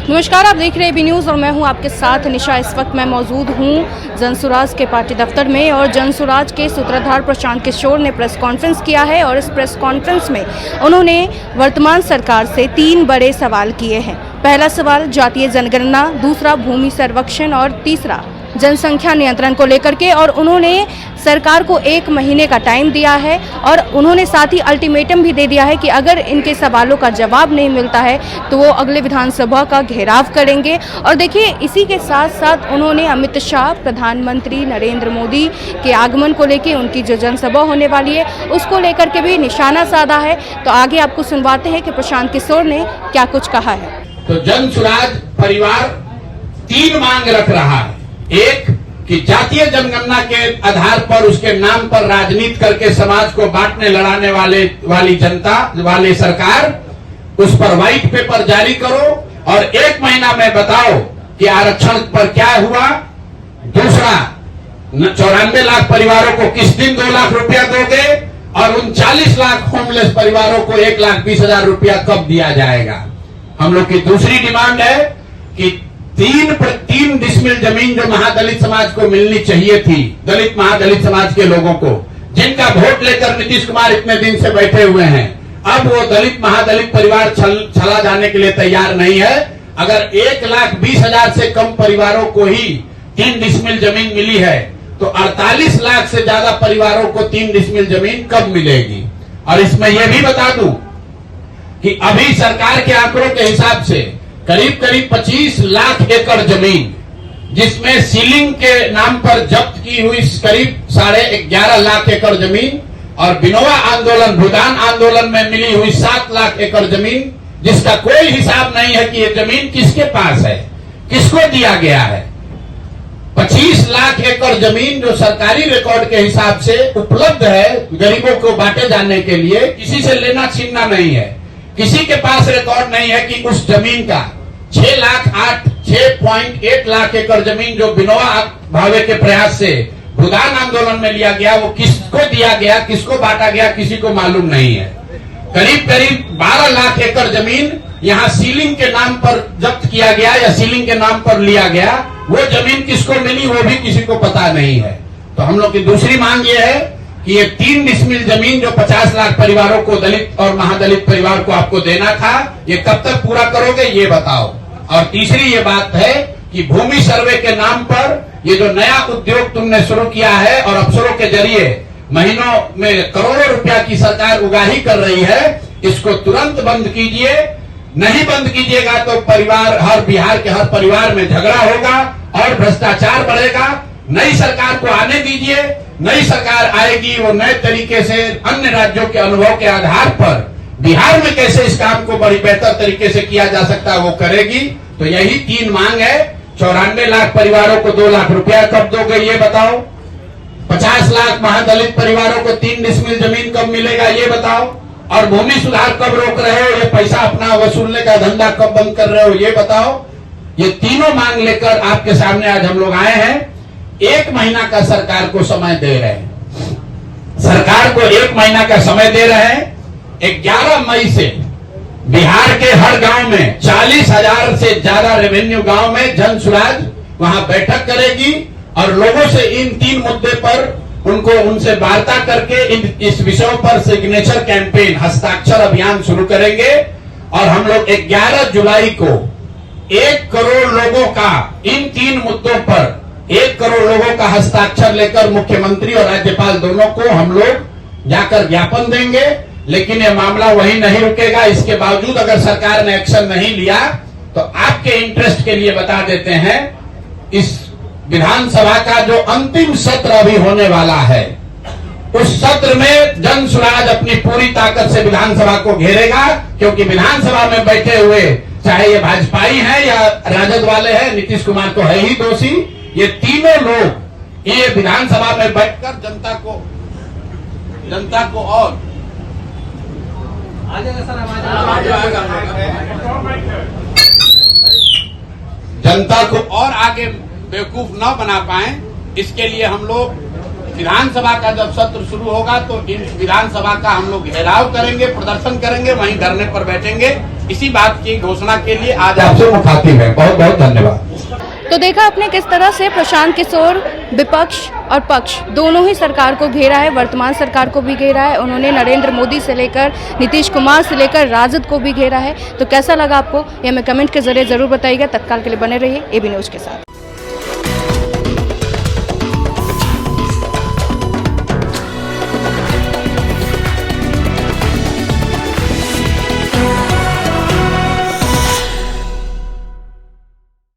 नमस्कार, आप देख रहे हैं बी न्यूज़ और मैं हूं आपके साथ निशा। इस वक्त मैं मौजूद हूं जनसुराज के पार्टी दफ्तर में और जनसुराज के सूत्रधार प्रशांत किशोर ने प्रेस कॉन्फ्रेंस किया है और इस प्रेस कॉन्फ्रेंस में उन्होंने वर्तमान सरकार से 3 बड़े सवाल किए हैं। पहला सवाल जातीय जनगणना, दूसरा भूमि सर्वेक्षण और तीसरा जनसंख्या नियंत्रण को लेकर के, और उन्होंने सरकार को 1 महीने का टाइम दिया है और उन्होंने साथ ही अल्टीमेटम भी दे दिया है कि अगर इनके सवालों का जवाब नहीं मिलता है तो वो अगले विधानसभा का घेराव करेंगे। और देखिए, इसी के साथ साथ उन्होंने अमित शाह, प्रधानमंत्री नरेंद्र मोदी के आगमन को लेकर उनकी जो जनसभा होने वाली है उसको लेकर के भी निशाना साधा है। तो आगे आपको सुनवाते हैं कि प्रशांत किशोर ने क्या कुछ कहा है। तो जनसुराज परिवार 3 मांग रख रहा है। एक कि जातीय जनगणना के आधार पर उसके नाम पर राजनीति करके समाज को बांटने लड़ाने वाली जनता वाली सरकार, उस पर व्हाइट पेपर जारी करो और 1 महीना में बताओ कि आरक्षण पर क्या हुआ। दूसरा, 94 लाख परिवारों को किस दिन 2 लाख रुपया दोगे और उन 40 लाख होमलेस परिवारों को 1,20,000 रुपया कब दिया जाएगा। हम लोग की दूसरी डिमांड है कि 3 डिसमिल जमीन जो महादलित समाज को मिलनी चाहिए थी, दलित महादलित समाज के लोगों को, जिनका वोट लेकर नीतीश कुमार इतने दिन से बैठे हुए हैं, अब वो दलित महादलित परिवार चला जाने के लिए तैयार नहीं है। अगर 1,20,000 से कम परिवारों को ही 3 डिसमिल जमीन मिली है तो 48 लाख से ज्यादा परिवारों को 3 डिसमिल जमीन कब मिलेगी। और इसमें यह भी बता दूं कि अभी सरकार के आंकड़ों के हिसाब से करीब 25 लाख एकड़ जमीन, जिसमें सीलिंग के नाम पर जब्त की हुई करीब 11.5 लाख एकड़ जमीन और बिनोवा आंदोलन, भूदान आंदोलन में मिली हुई 7 लाख एकड़ जमीन, जिसका कोई हिसाब नहीं है कि ये जमीन किसके पास है, किसको दिया गया है। 25 लाख एकड़ जमीन जो सरकारी रिकॉर्ड के हिसाब से उपलब्ध है गरीबों को बांटे जाने के लिए, किसी से लेना छीनना नहीं है। किसी के पास रिकॉर्ड नहीं है कि उस जमीन का 6.8 लाख एकड़ जमीन जो बिनोवा भावे के प्रयास से भूदान आंदोलन में लिया गया, वो किसको दिया गया, किसको बांटा गया, किसी को मालूम नहीं है। करीब 12 लाख एकड़ जमीन यहाँ सीलिंग के नाम पर जब्त किया गया या सीलिंग के नाम पर लिया गया, वो जमीन किसको मिली वो भी किसी को पता नहीं है। तो हम लोग की दूसरी मांग ये है कि ये 3 डिसमिल जमीन जो 50 लाख परिवारों को, दलित और महादलित परिवार को आपको देना था, ये कब तक पूरा करोगे ये बताओ। और तीसरी ये बात है कि भूमि सर्वे के नाम पर ये जो नया उद्योग तुमने शुरू किया है और अफसरों के जरिए महीनों में करोड़ों रुपया की सरकार उगाही कर रही है, इसको तुरंत बंद कीजिए। नहीं बंद कीजिएगा तो बिहार के हर परिवार में झगड़ा होगा और भ्रष्टाचार बढ़ेगा। नई सरकार को आने दीजिए, नई सरकार आएगी, वो नए तरीके से अन्य राज्यों के अनुभव के आधार पर बिहार में कैसे इस काम को बड़ी बेहतर तरीके से किया जा सकता है वो करेगी। तो यही 3 मांग है। 94 लाख परिवारों को 2 लाख रुपया कब दोगे ये बताओ। 50 लाख महादलित परिवारों को 3 डिसमिल जमीन कब मिलेगा ये बताओ। और भूमि सुधार कब रोक रहे हो, ये पैसा अपना वसूलने का धंधा कब बंद कर रहे हो ये बताओ। ये तीनों मांग लेकर आपके सामने आज हम लोग आए हैं। 1 महीना का सरकार को समय दे रहे हैं, सरकार को 1 महीना का समय दे रहे हैं। 11 मई से बिहार के हर गांव में 40,000 से ज्यादा रेवेन्यू गांव में जनसुराज वहां बैठक करेगी और लोगों से इन 3 मुद्दे पर उनसे वार्ता करके इस विषयों पर सिग्नेचर कैंपेन, हस्ताक्षर अभियान शुरू करेंगे। और हम लोग 11 जुलाई को 1 करोड़ लोगों का इन 3 मुद्दों पर 1 करोड़ लोगों का हस्ताक्षर लेकर मुख्यमंत्री और राज्यपाल दोनों को हम लोग जाकर ज्ञापन देंगे। लेकिन यह मामला वहीं नहीं रुकेगा। इसके बावजूद अगर सरकार ने एक्शन नहीं लिया तो आपके इंटरेस्ट के लिए बता देते हैं, इस विधानसभा का जो अंतिम सत्र अभी होने वाला है, उस सत्र में जनसुराज अपनी पूरी ताकत से विधानसभा को घेरेगा। क्योंकि विधानसभा में बैठे हुए चाहे ये भाजपाई हैं या राजद वाले हैं, नीतीश कुमार तो है ही दोषी, ये तीनों लोग ये विधानसभा में बैठकर जनता को और जनता को और आगे बेवकूफ न बना पाए, इसके लिए हम लोग विधानसभा का जब सत्र शुरू होगा तो इन विधानसभा का हम लोग घेराव करेंगे, प्रदर्शन करेंगे, वहीं धरने पर बैठेंगे। इसी बात की घोषणा के लिए आज आपसे मुखातिब है। बहुत बहुत धन्यवाद। तो देखा आपने किस तरह से प्रशांत किशोर विपक्ष और पक्ष दोनों ही सरकार को घेरा है, वर्तमान सरकार को भी घेरा है। उन्होंने नरेंद्र मोदी से लेकर नीतीश कुमार से लेकर राजद को भी घेरा है। तो कैसा लगा आपको ये हमें कमेंट के जरिए जरूर बताइएगा। तत्काल के लिए बने रहिए एबी न्यूज के साथ।